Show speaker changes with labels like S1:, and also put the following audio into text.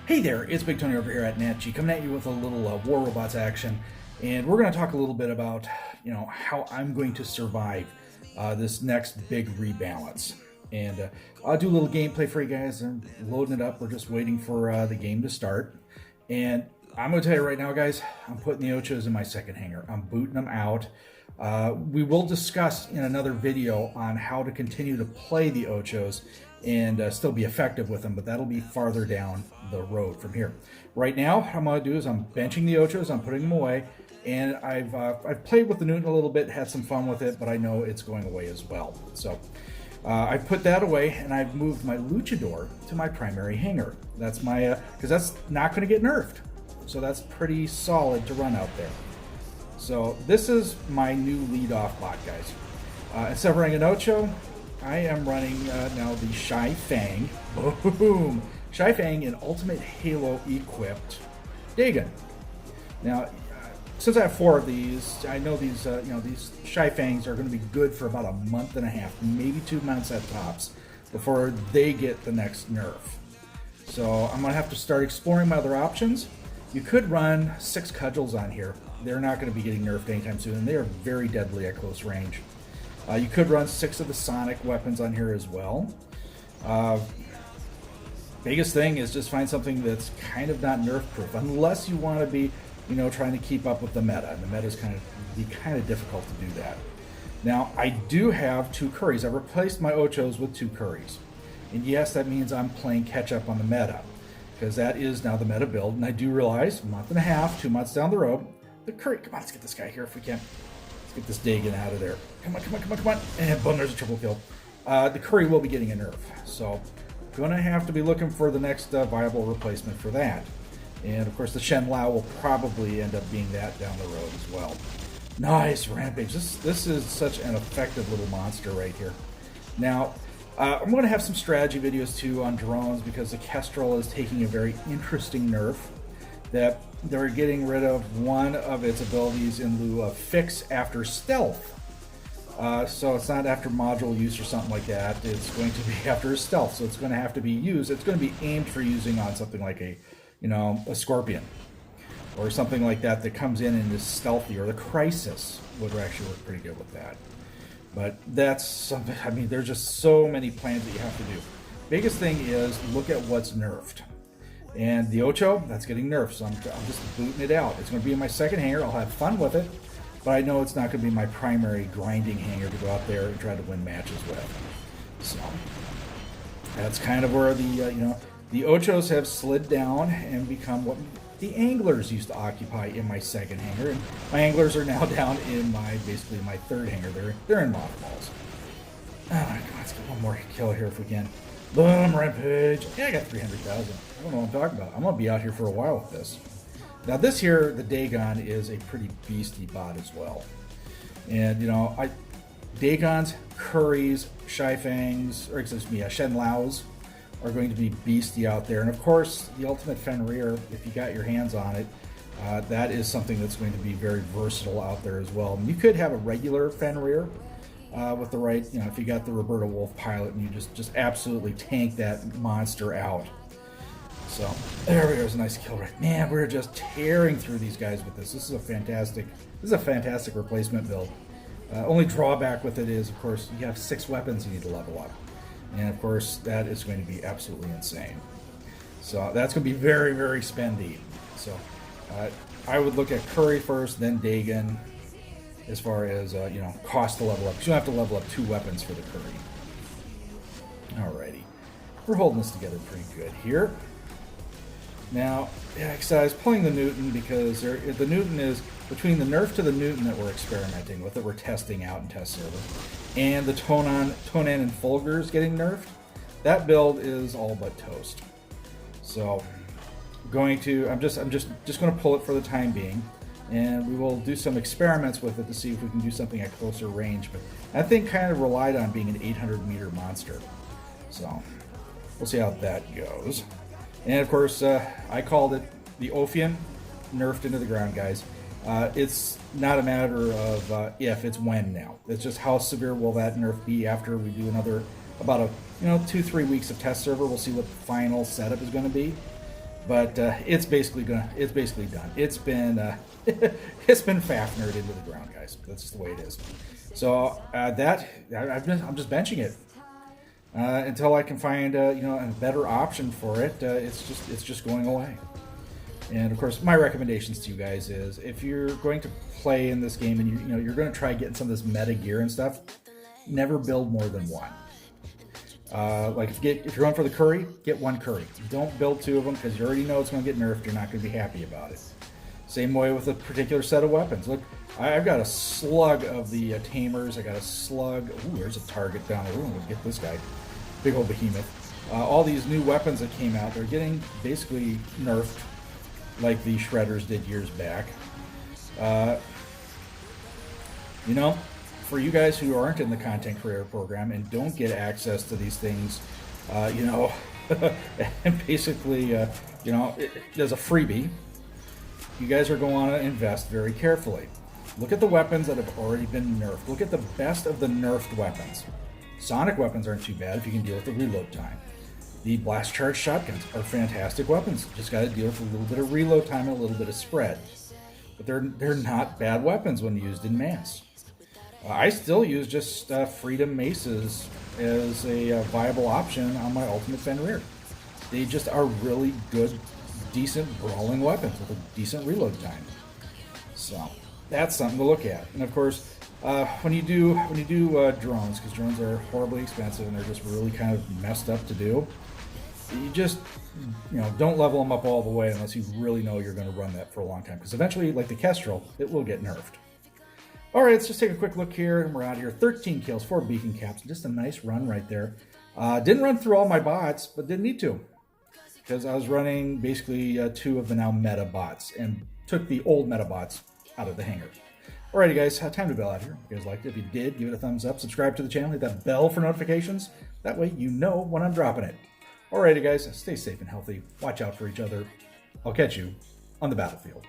S1: Hey there, it's Big Tony over here at NatG, coming at you with a little War Robots action, and we're going to talk a little bit about, how I'm going to survive this next big rebalance. And I'll do a little gameplay for you guys. I'm loading it up. We're just waiting for the game to start. And I'm going to tell you right now, guys, I'm putting the Ochos in my second hangar. I'm booting them out. We will discuss in another video on how to continue to play the Ochos and still be effective with them, but that'll be farther down the road from here. Right now, what I'm going to do is I'm benching the Ochos, I'm putting them away, and I've played with the Newton a little bit, had some fun with it, but I know it's going away as well. So I put that away, and I've moved my Luchador to my primary hangar. That's my, because that's not going to get nerfed. So that's pretty solid to run out there. So this is my new lead-off bot, guys. Instead of running an Ocho, I am running now the SHIFANG. Boom! SHIFANG in Ultimate Halo equipped Dagon. Now, since I have 4 of these, I know these these SHIFANGs are going to be good for about a month and a half, maybe 2 months at tops, before they get the next nerf. So I'm going to have to start exploring my other options. You could run 6 cudgels on here. They're not going to be getting nerfed anytime soon, and they are very deadly at close range. You could run 6 of the sonic weapons on here as well. Biggest thing is just find something that's kind of not nerf proof, unless you want to be, trying to keep up with the meta. And the meta is kind of difficult to do that. Now, I do have 2 curries. I've replaced my Ochos with 2 curries. And yes, that means I'm playing catch up on the meta, because that is now the meta build. And I do realize, a month and a half, 2 months down the road, the curry, come on, let's get this guy here if we can. Let's get this Dagon out of there. Come on. And boom, there's a triple kill. The curry will be getting a nerf. So, gonna have to be looking for the next viable replacement for that. And of course, the Shen Lao will probably end up being that down the road as well. Nice Rampage. This is such an effective little monster right here. Now, I'm going to have some strategy videos too on drones, because the Kestrel is taking a very interesting nerf that they're getting rid of one of its abilities in lieu of fix after stealth. So it's not after module use or something like that. It's going to be after stealth. So it's going to have to be used. It's going to be aimed for using on something like a Scorpion or something like that comes in and is stealthy, or the Crisis would actually work pretty good with that. But that's something, there's just so many plans that you have to do. Biggest thing is look at what's nerfed. And the Ocho, that's getting nerfed, so I'm just booting it out. It's going to be in my second hangar. I'll have fun with it, but I know it's not going to be my primary grinding hangar to go out there and try to win matches with. So that's kind of where the Ochos have slid down and become what the Anglers used to occupy in my second hangar. And my Anglers are now down in basically my third hangar. They're in mothballs. Oh my god, let's get one more kill here if we can. Boom, Rampage. Yeah, I got 300,000. I don't know what I'm talking about. I'm going to be out here for a while with this. Now this here, the Dagon, is a pretty beastie bot as well. And, Dagons, Curries, SHIFANGs, or excuse me, Shen Laos are going to be beastie out there. And of course, the Ultimate Fenrir, if you got your hands on it, that is something that's going to be very versatile out there as well. And you could have a regular Fenrir with the right, if you got the Roberta Wolf pilot, and you just absolutely tank that monster out. So there we go. There's a nice kill right. Man, we're just tearing through these guys with this. This is a fantastic replacement build. Only drawback with it is, of course, you have 6 weapons you need to level up. And of course, that is going to be absolutely insane. So that's going to be very, very spendy. So I would look at Curry first, then Dagon, as far as cost to level up. Because you'll have to level up 2 weapons for the Curry. Alrighty, we're holding this together pretty good here. Now, like I said, I was pulling the Newton because the Newton is between the nerf to the Newton that we're experimenting with, that we're testing out in test server, and the Tonan and Fulgur's getting nerfed. That build is all but toast. So, I'm just going to pull it for the time being, and we will do some experiments with it to see if we can do something at closer range. But that thing kind of relied on being an 800-meter monster, so we'll see how that goes. And of course, I called it the Ophion, nerfed into the ground, guys. It's not a matter of if, it's when now. It's just how severe will that nerf be after we do another, about 2-3 weeks of test server. We'll see what the final setup is going to be. But it's basically done. It's been it's been Fafnered into the ground, guys. That's just the way it is. So I'm just benching it until I can find a better option for it. It's just going away. And of course, my recommendations to you guys is if you're going to play in this game and you're going to try getting some of this meta gear and stuff, never build more than one. Like if you're going for the curry, get one curry. Don't build two of them because you already know it's going to get nerfed. You're not going to be happy about it. Same way with a particular set of weapons. Look, I've got a slug of the tamers. I got a slug. Ooh, there's a target down the room. We'll get this guy, big old behemoth. All these new weapons that came out, they're getting basically nerfed, like the shredders did years back. For you guys who aren't in the content creator program and don't get access to these things, and basically, there's a freebie. You guys are going to want to invest very carefully. Look at the weapons that have already been nerfed. Look at the best of the nerfed weapons. Sonic weapons aren't too bad if you can deal with the reload time. The blast charge shotguns are fantastic weapons. Just got to deal with a little bit of reload time and a little bit of spread. But they're not bad weapons when used in mass. I still use just Freedom Maces as a viable option on my Ultimate Fenrir. They just are really good, decent brawling weapons with a decent reload time. So that's something to look at. And of course, when you do drones, because drones are horribly expensive and they're just really kind of messed up to do, you just don't level them up all the way unless you really know you're going to run that for a long time. Because eventually, like the Kestrel, it will get nerfed. All right, let's just take a quick look here, and we're out here. 13 kills, 4 beacon caps. Just a nice run right there. Didn't run through all my bots, but didn't need to, because I was running basically 2 of the now meta bots, and took the old meta bots out of the hangar. Alrighty, guys, time to bail out here. If you guys liked it, if you did, give it a thumbs up, subscribe to the channel, hit that bell for notifications. That way you know when I'm dropping it. Alrighty, guys, stay safe and healthy. Watch out for each other. I'll catch you on the battlefield.